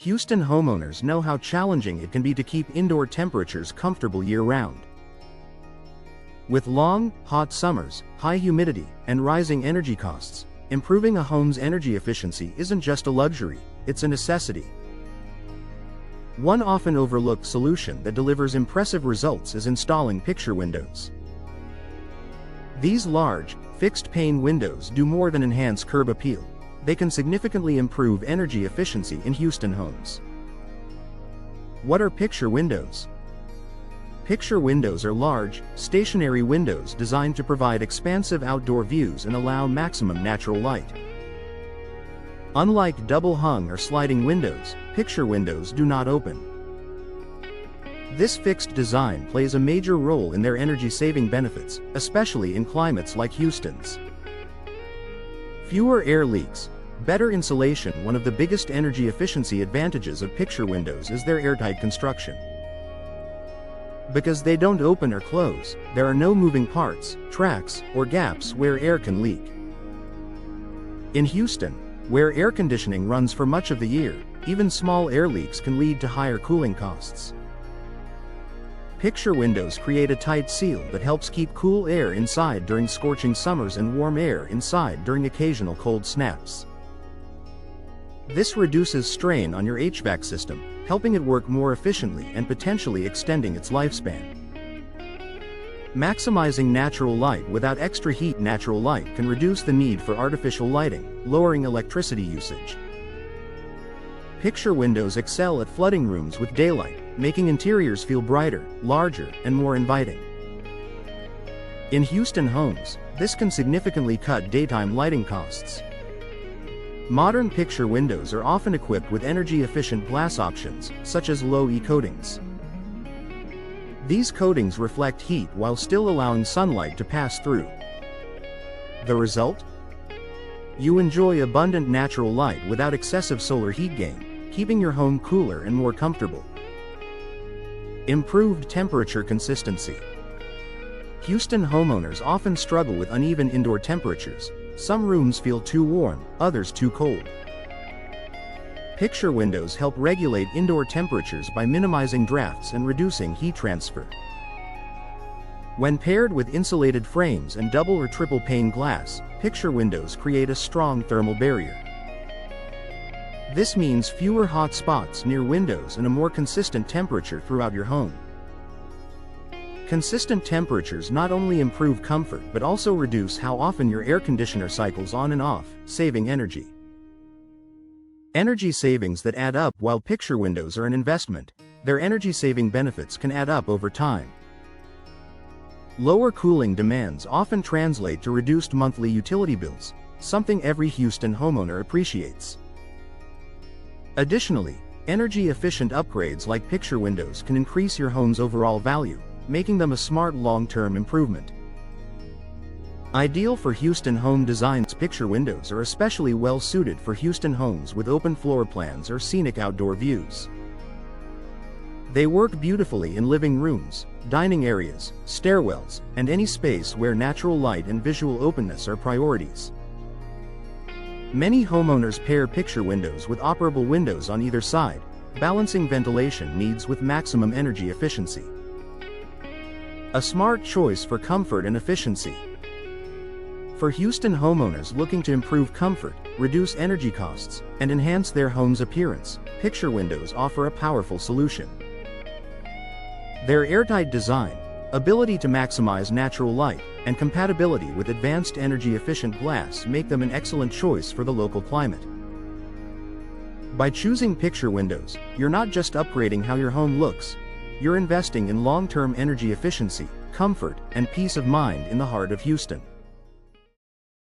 Houston homeowners know how challenging it can be to keep indoor temperatures comfortable year-round. With long, hot summers, high humidity, and rising energy costs, improving a home's energy efficiency isn't just a luxury, it's a necessity. One often overlooked solution that delivers impressive results is installing picture windows. These large, fixed-pane windows do more than enhance curb appeal. They can significantly improve energy efficiency in Houston homes. What are picture windows? Picture windows are large, stationary windows designed to provide expansive outdoor views and allow maximum natural light. Unlike double-hung or sliding windows, picture windows do not open. This fixed design plays a major role in their energy-saving benefits, especially in climates like Houston's. Fewer air leaks, better insulation. One of the biggest energy efficiency advantages of picture windows is their airtight construction. Because they don't open or close, there are no moving parts, tracks, or gaps where air can leak. In Houston, where air conditioning runs for much of the year, even small air leaks can lead to higher cooling costs. Picture windows create a tight seal that helps keep cool air inside during scorching summers and warm air inside during occasional cold snaps. This reduces strain on your HVAC system, helping it work more efficiently and potentially extending its lifespan. Maximizing natural light without extra heat. Natural light can reduce the need for artificial lighting, lowering electricity usage. Picture windows excel at flooding rooms with daylight, making interiors feel brighter, larger, and more inviting. In Houston homes, this can significantly cut daytime lighting costs. Modern picture windows are often equipped with energy-efficient glass options, such as low-E coatings. These coatings reflect heat while still allowing sunlight to pass through. The result? You enjoy abundant natural light without excessive solar heat gain, keeping your home cooler and more comfortable. Improved temperature consistency. Houston homeowners often struggle with uneven indoor temperatures. Some rooms feel too warm, others too cold. Picture windows help regulate indoor temperatures by minimizing drafts and reducing heat transfer. When paired with insulated frames and double or triple pane glass, picture windows create a strong thermal barrier. This means fewer hot spots near windows and a more consistent temperature throughout your home. Consistent temperatures not only improve comfort but also reduce how often your air conditioner cycles on and off, saving energy. Energy savings that add up. While picture windows are an investment, their energy-saving benefits can add up over time. Lower cooling demands often translate to reduced monthly utility bills, something every Houston homeowner appreciates. Additionally, energy-efficient upgrades like picture windows can increase your home's overall value, making them a smart long-term improvement. Ideal for Houston home designs. Picture windows are especially well suited for Houston homes with open floor plans or scenic outdoor views. They work beautifully in living rooms, dining areas, stairwells, and any space where natural light and visual openness are priorities. Many homeowners pair picture windows with operable windows on either side, balancing ventilation needs with maximum energy efficiency. A smart choice for comfort and efficiency. For Houston homeowners looking to improve comfort, reduce energy costs, and enhance their home's appearance, picture windows offer a powerful solution. Their airtight design, ability to maximize natural light, and compatibility with advanced energy-efficient glass make them an excellent choice for the local climate. By choosing picture windows, you're not just upgrading how your home looks, you're investing in long-term energy efficiency, comfort, and peace of mind in the heart of Houston.